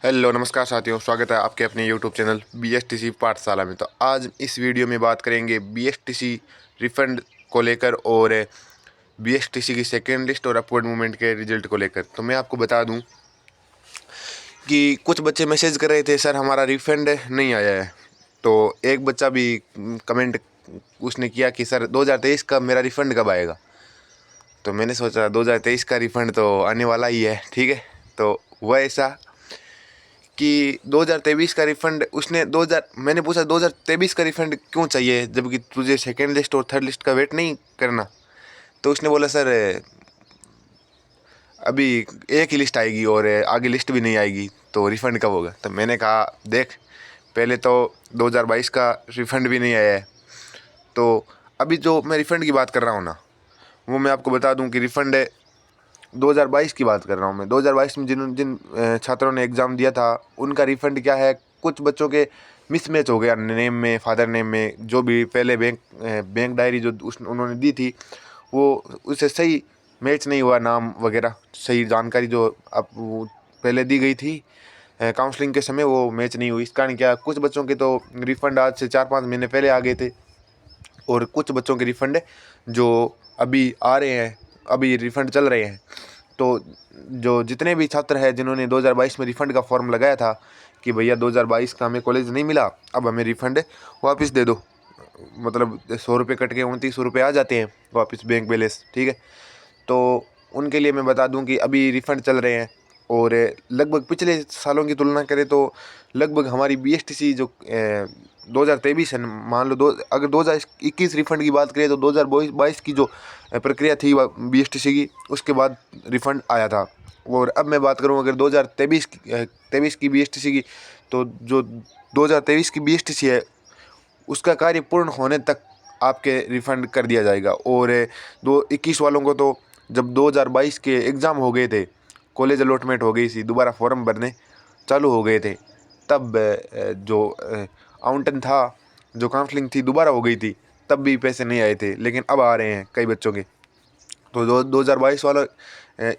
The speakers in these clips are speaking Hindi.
हेलो नमस्कार साथियों, स्वागत है आपके अपने यूट्यूब चैनल BSTC पाठशाला में। तो आज इस वीडियो में बात करेंगे BSTC रिफ़ंड को लेकर और BSTC की सेकेंड लिस्ट और अपवर्ड मूवमेंट के रिजल्ट को लेकर। तो मैं आपको बता दूं कि कुछ बच्चे मैसेज कर रहे थे, सर हमारा रिफ़ंड नहीं आया है। तो एक बच्चा भी कमेंट उसने किया कि सर 2023 का मेरा रिफ़ंड कब आएगा। तो मैंने सोचा 2023 का रिफ़ंड तो आने वाला ही है, ठीक है। तो वह ऐसा कि 2023 का रिफ़ंड उसने 2000 मैंने पूछा 2023 का रिफ़ंड क्यों चाहिए जबकि तुझे सेकेंड लिस्ट और थर्ड लिस्ट का वेट नहीं करना। तो उसने बोला सर अभी एक ही लिस्ट आएगी और आगे लिस्ट भी नहीं आएगी, तो रिफ़ंड कब होगा। तो मैंने कहा देख, पहले तो 2022 का रिफ़ंड भी नहीं आया है। तो अभी जो मैं रिफ़ंड की बात कर रहा हूँ ना, वो मैं आपको बता दूँ कि रिफ़ंड 2022 की बात कर रहा हूँ मैं। 2022 में जिन जिन छात्रों ने एग्ज़ाम दिया था उनका रिफ़ंड क्या है, कुछ बच्चों के मिसमैच हो गया नेम में, फादर नेम में। जो भी पहले बैंक डायरी जो उन्होंने दी थी वो उससे सही मैच नहीं हुआ, नाम वगैरह सही जानकारी जो अब वो पहले दी गई थी काउंसलिंग के समय वो मैच नहीं हुई। इस कारण क्या कुछ बच्चों के तो रिफ़ंड आज से 4-5 महीने पहले आ गए थे और कुछ बच्चों के रिफ़ंड जो अभी आ रहे हैं, अभी रिफ़ंड चल रहे हैं। तो जो जितने भी छात्र हैं जिन्होंने 2022 में रिफ़ंड का फॉर्म लगाया था कि भैया 2022 का हमें कॉलेज नहीं मिला, अब हमें रिफ़ंड वापस दे दो, मतलब 100 रुपये कट के 2900 रुपये आ जाते हैं वापस बैंक बैलेंस, ठीक है। तो उनके लिए मैं बता दूं कि अभी रिफ़ंड चल रहे हैं और लगभग पिछले सालों की तुलना करें तो लगभग हमारी BSTC जो 2023 है, मान लो अगर 2021 रिफ़ंड की बात करें तो 2022 की जो प्रक्रिया थी BSTC की, उसके बाद रिफ़ंड आया था। और अब मैं बात करूं अगर 2023 की BSTC की, तो जो 2023 की BSTC है उसका कार्य पूर्ण होने तक आपके रिफ़ंड कर दिया जाएगा। और 2021 वालों को तो जब 2022 के एग्ज़ाम हो गए थे, कॉलेज अलॉटमेंट हो गई थी, दोबारा फॉर्म भरने चालू हो गए थे, तब जो आवंटन था, जो काउंसलिंग थी दोबारा हो गई थी, तब भी पैसे नहीं आए थे, लेकिन अब आ रहे हैं कई बच्चों के। तो 2022 वाला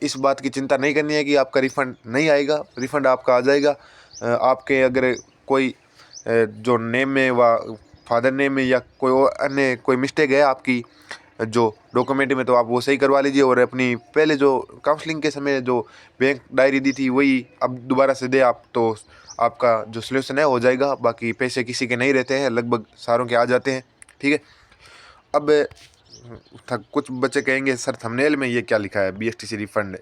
इस बात की चिंता नहीं करनी है कि आपका रिफ़ंड नहीं आएगा, रिफ़ंड आपका आ जाएगा। आपके अगर कोई जो नेम में व फादर नेम में या कोई और अन्य कोई मिस्टेक है आपकी जो डॉक्यूमेंट में, तो आप वो सही करवा लीजिए और अपनी पहले जो काउंसलिंग के समय जो बैंक डायरी दी थी वही अब दोबारा से दे आप, तो आपका जो सॉल्यूशन है हो जाएगा। बाकी पैसे किसी के नहीं रहते हैं, लगभग सारों के आ जाते हैं, ठीक है। अब कुछ बच्चे कहेंगे सर थंबनेल में ये क्या लिखा है BSTC रिफ़ंड।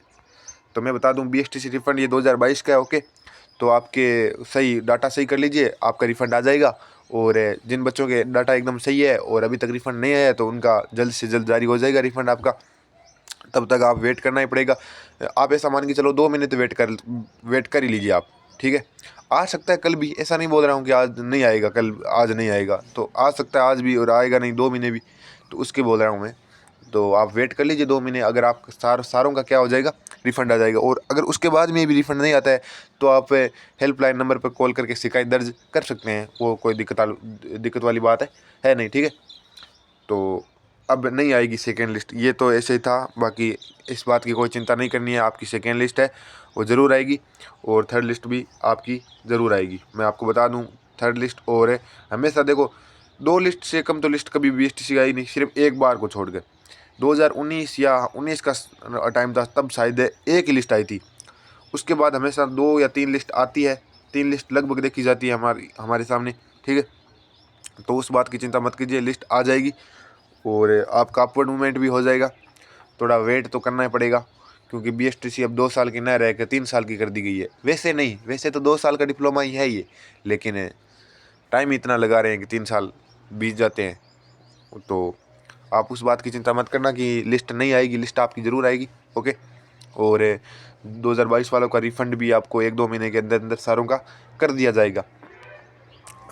तो मैं बता दूं BSTC रिफ़ंड ये 2022 का है, ओके। तो आपके सही डाटा सही कर लीजिए, आपका रिफ़ंड आ जाएगा। और जिन बच्चों के डाटा एकदम सही है और अभी तक रिफ़ंड नहीं आया है तो उनका जल्द से जल्द जारी हो जाएगा रिफ़ंड आपका। तब तक आप वेट करना ही पड़ेगा। आप ऐसा मान के चलो 2 महीने तो वेट कर ही लीजिए आप, ठीक है। आ सकता है कल भी, ऐसा नहीं बोल रहा हूँ कि आज नहीं आएगा, कल आज नहीं आएगा, तो आ सकता है आज भी और आएगा नहीं 2 महीने भी, तो उसके बोल रहा हूँ मैं। तो आप वेट कर लीजिए 2 महीने, अगर आप सारों का क्या हो जाएगा, रिफ़ंड आ जाएगा। और अगर उसके बाद में भी रिफ़ंड नहीं आता है तो आप हेल्पलाइन नंबर पर कॉल करके शिकायत दर्ज कर सकते हैं, वो कोई दिक्कत वाली बात है नहीं, ठीक है। तो अब नहीं आएगी सेकेंड लिस्ट, ये तो ऐसे ही था। बाकी इस बात की कोई चिंता नहीं करनी है, आपकी सेकेंड लिस्ट है वो ज़रूर आएगी और थर्ड लिस्ट भी आपकी ज़रूर आएगी। मैं आपको बता दूं थर्ड लिस्ट और है, हमेशा देखो 2 लिस्ट से कम तो लिस्ट कभी BSTC आई नहीं, सिर्फ एक बार को छोड़ के 2019 या 19 का टाइम था, तब शायद एक ही लिस्ट आई थी। उसके बाद हमेशा 2 या 3 लिस्ट आती है, 3 लिस्ट लगभग देखी जाती है हमारे सामने, ठीक है। तो उस बात की चिंता मत कीजिए, लिस्ट आ जाएगी और आपका अपवर्ड मूवमेंट भी हो जाएगा। थोड़ा वेट तो करना ही पड़ेगा क्योंकि BSTC अब 2 साल की न रह के 3 साल की कर दी गई है। वैसे नहीं, वैसे तो 2 साल का डिप्लोमा ही है ये, लेकिन टाइम इतना लगा रहे हैं कि 3 साल बीत जाते हैं। तो आप उस बात की चिंता मत करना कि लिस्ट नहीं आएगी, लिस्ट आपकी ज़रूर आएगी, ओके। और 2022 वालों का रिफ़ंड भी आपको 1-2 महीने के अंदर अंदर सारों का कर दिया जाएगा।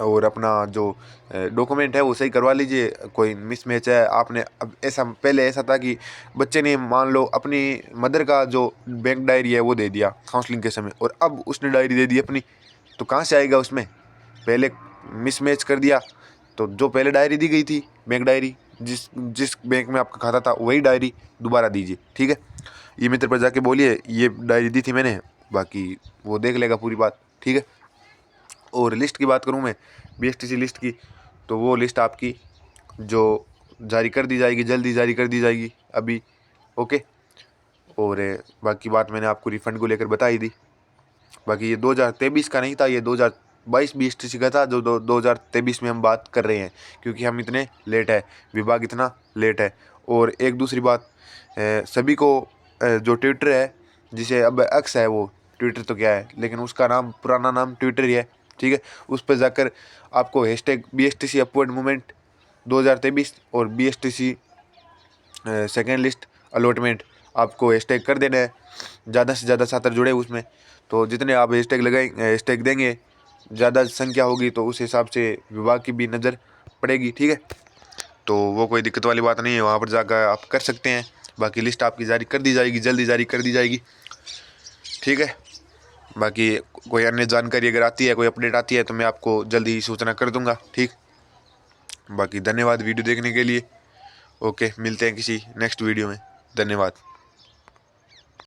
और अपना जो डॉक्यूमेंट है वो सही करवा लीजिए, कोई मिसमैच है आपने, अब ऐसा पहले ऐसा था कि बच्चे ने मान लो अपनी मदर का जो बैंक डायरी है वो दे दिया काउंसलिंग के समय और अब उसने डायरी दे दी अपनी, तो कहाँ से आएगा उसमें, पहले मिसमैच कर दिया। तो जो पहले डायरी दी गई थी बैंक डायरी, जिस जिस बैंक में आपका खाता था वही डायरी दोबारा दीजिए, ठीक है। ई मित्र पर जाके बोलिए ये डायरी दी थी मैंने, बाकी वो देख लेगा पूरी बात। ठीक है। और लिस्ट की बात करूँ मैं BSTC लिस्ट की, तो वो लिस्ट आपकी जो जारी कर दी जाएगी, जल्दी जारी कर दी जाएगी अभी। ओके। और बाकी बात मैंने आपको रिफ़ंड को लेकर बता ही दी। बाकी ये 2023 का नहीं था, ये 2022 BSTC का था, जो 2023 में हम बात कर रहे हैं, क्योंकि हम इतने लेट है, विभाग इतना लेट है। और एक दूसरी बात, सभी को जो ट्विटर है, जिसे अब एक्स है, वो ट्विटर तो क्या है, लेकिन उसका नाम, पुराना नाम ट्विटर ही है, ठीक है। उस पर जाकर आपको हैशटैग BSTC अपवर्ड मूवमेंट 2023 और BSTC सेकेंड लिस्ट अलॉटमेंट आपको हैशटैग कर देना है। ज़्यादा से ज़्यादा छात्र जुड़े उसमें, तो जितने आप हैशटैग लगाएंगे, हैशटैग देंगे, ज़्यादा संख्या होगी तो उस हिसाब से विभाग की भी नज़र पड़ेगी, ठीक है। तो वो कोई दिक्कत वाली बात नहीं है, वहाँ पर जाकर आप कर सकते हैं। बाकी लिस्ट आपकी जारी कर दी जाएगी, जल्दी जारी कर दी जाएगी, ठीक है। बाकी कोई अन्य जानकारी अगर आती है, कोई अपडेट आती है, तो मैं आपको जल्दी ही सूचना कर दूंगा, ठीक। बाकी धन्यवाद वीडियो देखने के लिए। ओके, मिलते हैं किसी नेक्स्ट वीडियो में। धन्यवाद।